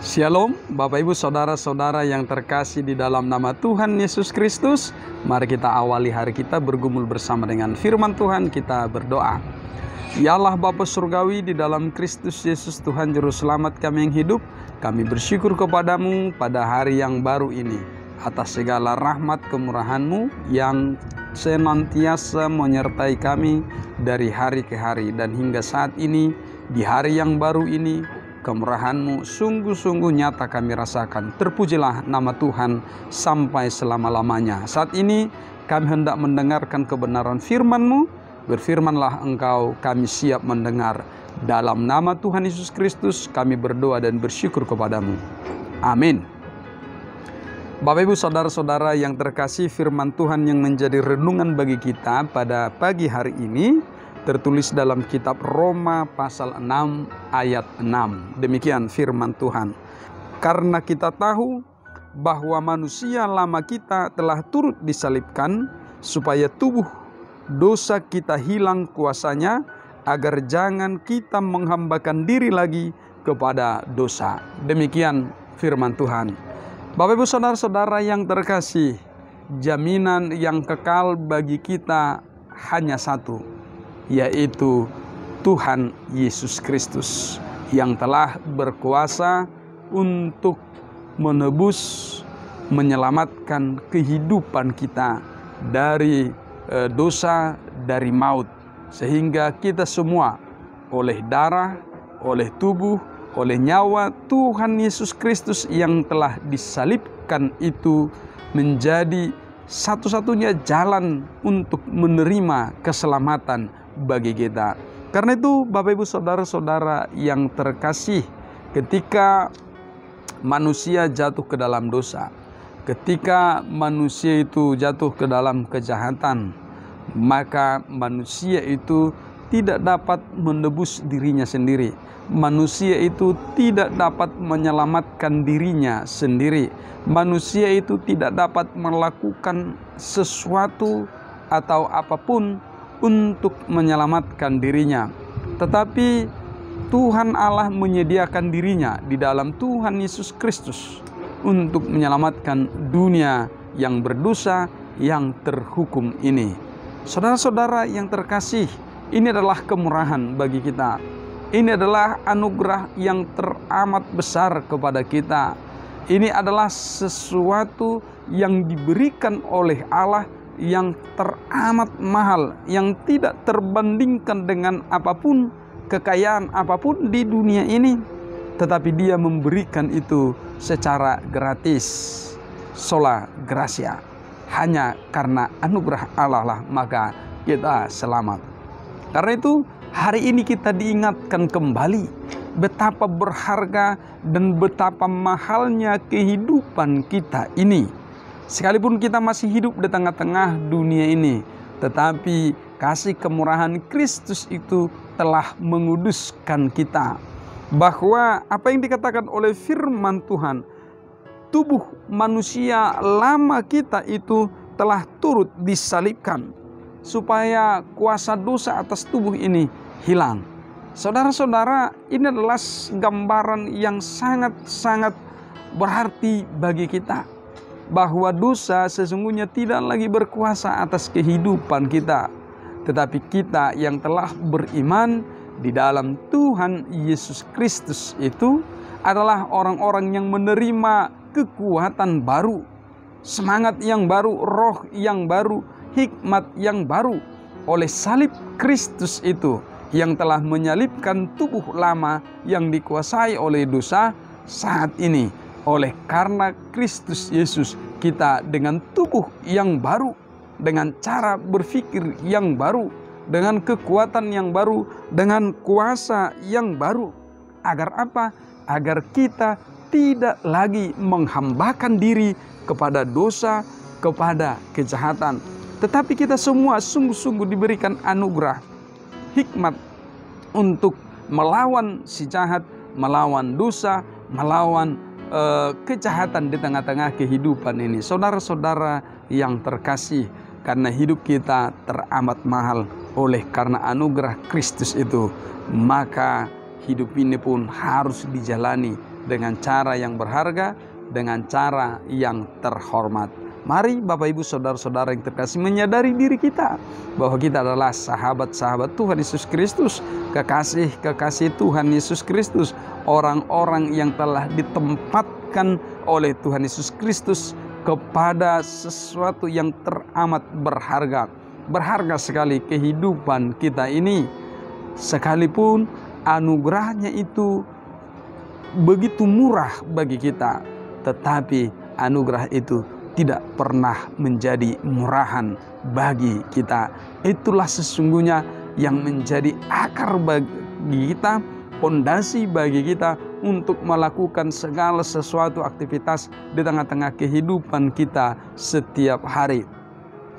Shalom, Bapak Ibu Saudara-saudara yang terkasih di dalam nama Tuhan Yesus Kristus. Mari kita awali hari kita bergumul bersama dengan firman Tuhan. Kita berdoa. Ya Allah Bapa Surgawi, di dalam Kristus Yesus Tuhan Juru Selamat kami yang hidup, kami bersyukur kepadamu pada hari yang baru ini atas segala rahmat kemurahan-Mu yang senantiasa menyertai kami dari hari ke hari. Dan hingga saat ini, di hari yang baru ini, kemurahan-Mu sungguh-sungguh nyata kami rasakan. Terpujilah nama Tuhan sampai selama-lamanya. Saat ini kami hendak mendengarkan kebenaran firman-Mu. Berfirmanlah Engkau, kami siap mendengar. Dalam nama Tuhan Yesus Kristus kami berdoa dan bersyukur kepadamu. Amin. Bapak Ibu Saudara-saudara yang terkasih, firman Tuhan yang menjadi renungan bagi kita pada pagi hari ini tertulis dalam kitab Roma pasal 6 ayat 6. Demikian firman Tuhan. Karena kita tahu bahwa manusia lama kita telah turut disalibkan supaya tubuh dosa kita hilang kuasanya, agar jangan kita menghambakan diri lagi kepada dosa. Demikian firman Tuhan. Bapak Ibu Saudara-saudara yang terkasih, jaminan yang kekal bagi kita hanya satu, yaitu Tuhan Yesus Kristus yang telah berkuasa untuk menebus, menyelamatkan kehidupan kita dari dosa, dari maut. Sehingga kita semua oleh darah, oleh tubuh, oleh nyawa Tuhan Yesus Kristus yang telah disalibkan itu menjadi satu-satunya jalan untuk menerima keselamatan bagi kita. Karena itu Bapak Ibu Saudara-saudara yang terkasih, ketika manusia jatuh ke dalam dosa, ketika manusia itu jatuh ke dalam kejahatan, maka manusia itu tidak dapat menebus dirinya sendiri. Manusia itu tidak dapat menyelamatkan dirinya sendiri. Manusia itu tidak dapat melakukan sesuatu atau apapun untuk menyelamatkan dirinya. Tetapi Tuhan Allah menyediakan dirinya di dalam Tuhan Yesus Kristus untuk menyelamatkan dunia yang berdosa, yang terhukum ini. Saudara-saudara yang terkasih, ini adalah kemurahan bagi kita. Ini adalah anugerah yang teramat besar kepada kita. Ini adalah sesuatu yang diberikan oleh Allah yang teramat mahal, yang tidak terbandingkan dengan apapun, kekayaan apapun di dunia ini. Tetapi Dia memberikan itu secara gratis, sola gratia. Hanya karena anugerah Allah lah maka kita selamat. Karena itu hari ini kita diingatkan kembali betapa berharga dan betapa mahalnya kehidupan kita ini. Sekalipun kita masih hidup di tengah-tengah dunia ini, tetapi kasih kemurahan Kristus itu telah menguduskan kita. Bahwa apa yang dikatakan oleh firman Tuhan, tubuh manusia lama kita itu telah turut disalibkan supaya kuasa dosa atas tubuh ini hilang. Saudara-saudara, ini adalah gambaran yang sangat-sangat berarti bagi kita, bahwa dosa sesungguhnya tidak lagi berkuasa atas kehidupan kita, tetapi kita yang telah beriman di dalam Tuhan Yesus Kristus itu adalah orang-orang yang menerima kekuatan baru, semangat yang baru, roh yang baru, hikmat yang baru oleh salib Kristus itu yang telah menyalibkan tubuh lama yang dikuasai oleh dosa. Saat ini oleh karena Kristus Yesus, kita dengan tubuh yang baru, dengan cara berpikir yang baru, dengan kekuatan yang baru, dengan kuasa yang baru. Agar apa? Agar kita tidak lagi menghambakan diri kepada dosa, kepada kejahatan. Tetapi kita semua sungguh-sungguh diberikan anugerah, hikmat untuk melawan si jahat, melawan dosa, melawan kejahatan di tengah-tengah kehidupan ini. Saudara-saudara yang terkasih, karena hidup kita teramat mahal oleh karena anugerah Kristus itu, maka hidup ini pun harus dijalani dengan cara yang berharga, dengan cara yang terhormat. Mari Bapak Ibu Saudara-saudara yang terkasih menyadari diri kita bahwa kita adalah sahabat-sahabat Tuhan Yesus Kristus, kekasih-kekasih Tuhan Yesus Kristus, orang-orang yang telah ditempatkan oleh Tuhan Yesus Kristus kepada sesuatu yang teramat berharga. Berharga sekali kehidupan kita ini, sekalipun anugerahnya itu begitu murah bagi kita, tetapi anugerah itu tidak pernah menjadi murahan bagi kita. Itulah sesungguhnya yang menjadi akar bagi kita, pondasi bagi kita untuk melakukan segala sesuatu aktivitas di tengah-tengah kehidupan kita setiap hari.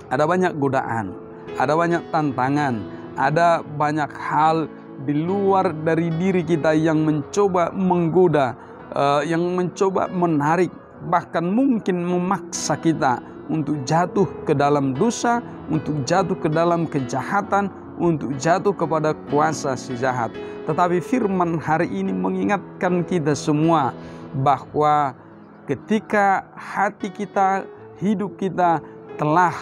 Ada banyak godaan, ada banyak tantangan, ada banyak hal di luar dari diri kita yang mencoba menggoda, yang mencoba menarik, bahkan mungkin memaksa kita untuk jatuh ke dalam dosa, untuk jatuh ke dalam kejahatan, untuk jatuh kepada kuasa si jahat. Tetapi firman hari ini mengingatkan kita semua bahwa ketika hati kita, hidup kita telah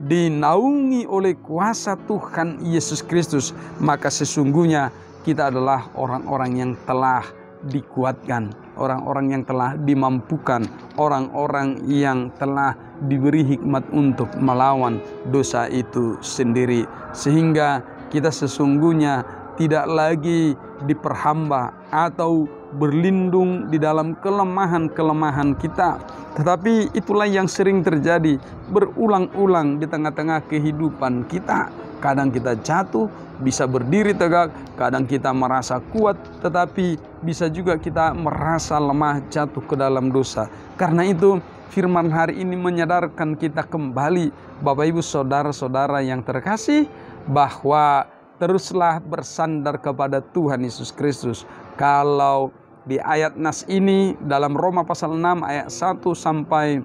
dinaungi oleh kuasa Tuhan Yesus Kristus, maka sesungguhnya kita adalah orang-orang yang telah dikuatkan, orang-orang yang telah dimampukan, orang-orang yang telah diberi hikmat untuk melawan dosa itu sendiri, sehingga kita sesungguhnya tidak lagi diperhamba atau berlindung di dalam kelemahan-kelemahan kita. Tetapi itulah yang sering terjadi berulang-ulang di tengah-tengah kehidupan kita. Kadang kita jatuh, bisa berdiri tegak, kadang kita merasa kuat, tetapi bisa juga kita merasa lemah, jatuh ke dalam dosa. Karena itu firman hari ini menyadarkan kita kembali, Bapak Ibu Saudara-saudara yang terkasih, bahwa teruslah bersandar kepada Tuhan Yesus Kristus. Kalau di ayat nas ini dalam Roma pasal 6 ayat 1 sampai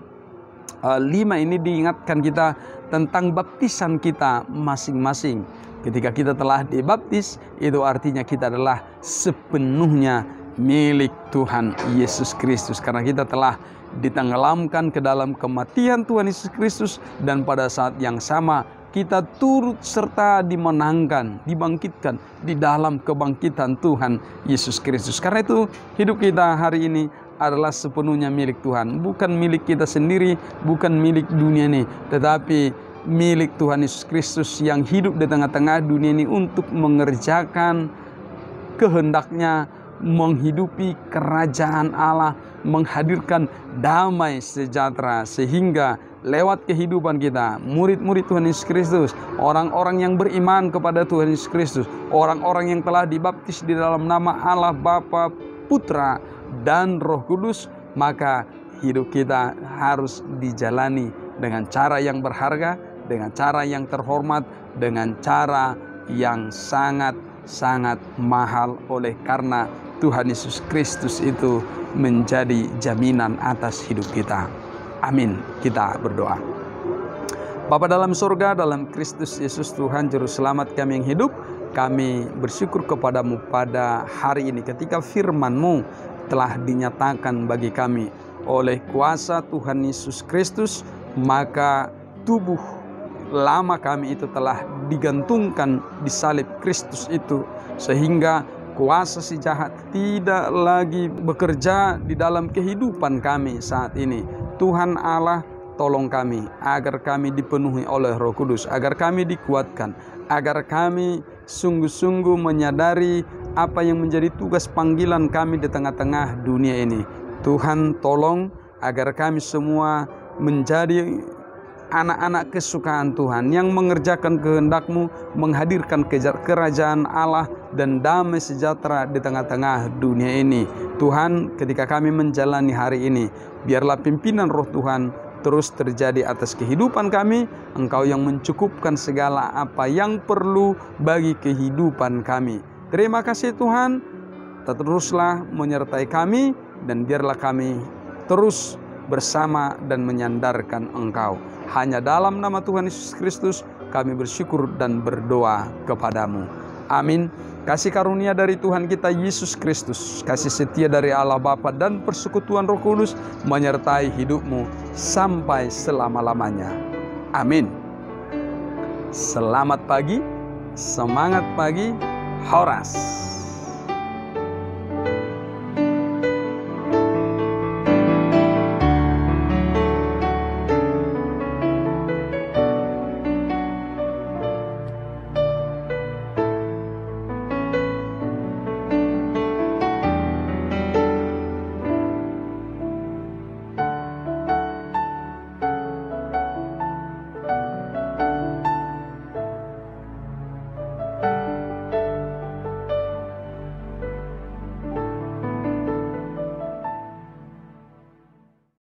5 ini diingatkan kita tentang baptisan kita masing-masing. Ketika kita telah dibaptis, itu artinya kita adalah sepenuhnya milik Tuhan Yesus Kristus. Karena kita telah ditenggelamkan ke dalam kematian Tuhan Yesus Kristus, dan pada saat yang sama kita turut serta dimenangkan, dibangkitkan di dalam kebangkitan Tuhan Yesus Kristus. Karena itu hidup kita hari ini adalah sepenuhnya milik Tuhan. Bukan milik kita sendiri, bukan milik dunia ini, tetapi milik Tuhan Yesus Kristus yang hidup di tengah-tengah dunia ini untuk mengerjakan kehendaknya, menghidupi kerajaan Allah, menghadirkan damai sejahtera, sehingga lewat kehidupan kita, murid-murid Tuhan Yesus Kristus, orang-orang yang beriman kepada Tuhan Yesus Kristus, orang-orang yang telah dibaptis di dalam nama Allah Bapa, Putra, dan Roh Kudus, maka hidup kita harus dijalani dengan cara yang berharga, dengan cara yang terhormat, dengan cara yang sangat-sangat mahal, oleh karena Tuhan Yesus Kristus itu menjadi jaminan atas hidup kita. Amin. Kita berdoa. Bapa dalam surga, dalam Kristus Yesus Tuhan Juru Selamat kami yang hidup, kami bersyukur kepadamu pada hari ini ketika firman-Mu telah dinyatakan bagi kami oleh kuasa Tuhan Yesus Kristus, maka tubuh lama kami itu telah digantungkan di salib Kristus itu, sehingga kuasa si jahat tidak lagi bekerja di dalam kehidupan kami saat ini. Tuhan Allah, tolong kami agar kami dipenuhi oleh Roh Kudus, agar kami dikuatkan, agar kami sungguh-sungguh menyadari apa yang menjadi tugas panggilan kami di tengah-tengah dunia ini. Tuhan tolong agar kami semua menjadi anak-anak kesukaan Tuhan yang mengerjakan kehendak-Mu, menghadirkan kerajaan Allah dan damai sejahtera di tengah-tengah dunia ini. Tuhan, ketika kami menjalani hari ini, biarlah pimpinan Roh Tuhan terus terjadi atas kehidupan kami. Engkau yang mencukupkan segala apa yang perlu bagi kehidupan kami. Terima kasih Tuhan, teruslah menyertai kami, dan biarlah kami terus bersama dan menyandarkan Engkau. Hanya dalam nama Tuhan Yesus Kristus kami bersyukur dan berdoa kepadamu. Amin. kasih karunia dari Tuhan kita Yesus Kristus, kasih setia dari Allah Bapa dan persekutuan Roh Kudus menyertai hidupmu sampai selama-lamanya. Amin. Selamat pagi, semangat pagi, Horas.